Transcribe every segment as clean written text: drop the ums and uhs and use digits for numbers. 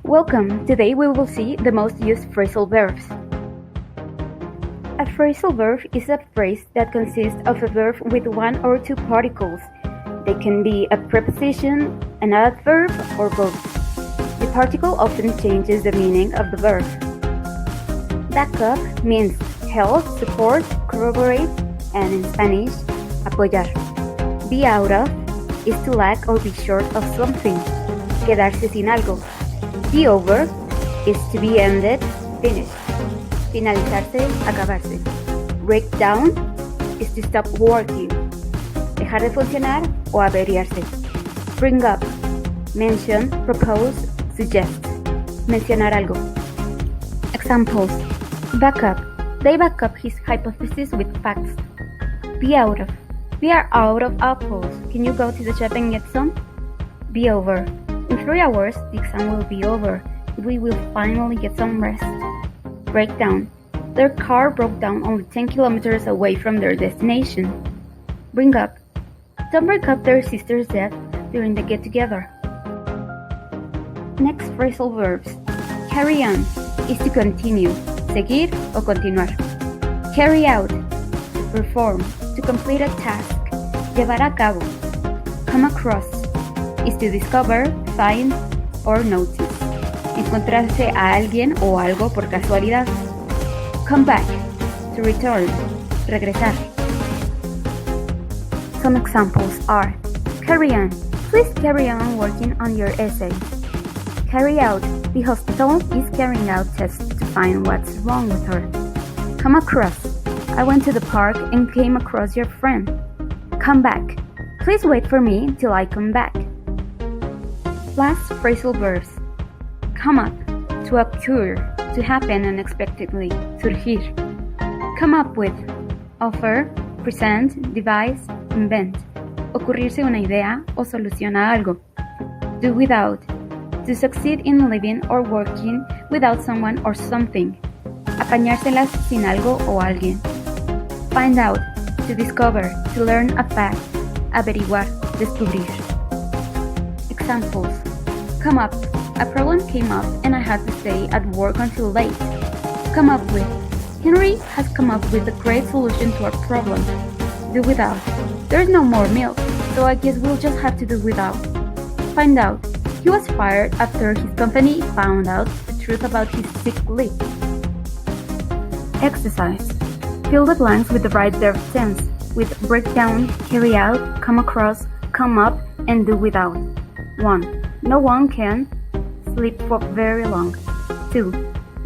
Welcome! Today we will see the most used phrasal verbs. A phrasal verb is a phrase that consists of a verb with one or two particles. They can be a preposition, an adverb, or both. The particle often changes the meaning of the verb. Back up means help, support, corroborate, and in Spanish, apoyar. Be out of is to lack or be short of something, quedarse sin algo. Be over is to be ended, finished. Finalizarse, acabarse. Break down is to stop working. Dejar de funcionar o averiarse. Bring up, mention, propose, suggest. Mencionar algo. Examples. Back up. They back up his hypothesis with facts. Be out of. We are out of apples. Can you go to the shop and get some? Be over. In 3 hours, the exam will be over. We will finally get some rest. Break down. Their car broke down only 10 kilometers away from their destination. Bring up. Don't break up their sister's death during the get-together. Next phrasal verbs. Carry on is to continue, seguir o continuar. Carry out, to perform, to complete a task, llevar a cabo. Come across is to discover, find, or notice. Encontrarse a alguien o algo por casualidad. Come back, to return, regresar. Some examples are: carry on, please carry on working on your essay. Carry out, the hospital is carrying out tests to find what's wrong with her. Come across, I went to the park and came across your friend. Come back, please wait for me till I come back. Last phrasal verbs. Come up, to occur, to happen unexpectedly, surgir. Come up with, offer, present, devise, invent. Ocurrirse una idea o solución a algo. Do without, to succeed in living or working without someone or something. Apañárselas sin algo o alguien. Find out, to discover, to learn a fact. Averiguar, descubrir. Examples. Come up. A problem came up and I had to stay at work until late. Come up with. Henry has come up with a great solution to our problem. Do without. There's no more milk, so I guess we'll just have to do without. Find out. He was fired after his company found out the truth about his sick leave. Exercise. Fill the blanks with the right verb tense, with break down, carry out, come across, come up, and do without. 1. No one can sleep for very long. 2.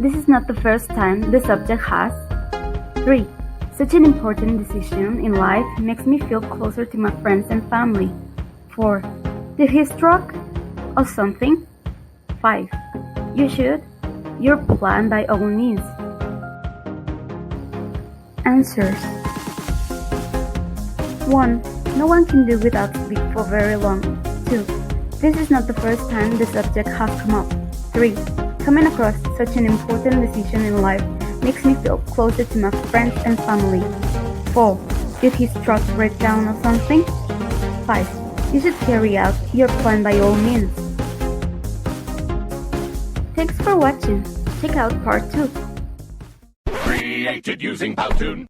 This is not the first time the subject has. 3. Such an important decision in life makes me feel closer to my friends and family. 4. Did he struck of something? 5. You should. Your plan by all means. Answers. 1. No one can do without sleep for very long. 2. This is not the first time the subject has come up. 3. Coming across such an important decision in life makes me feel closer to my friends and family. 4. Did his truck break down or something? 5. You should carry out your plan by all means. Thanks for watching. Check out part 2. Created using Powtoon.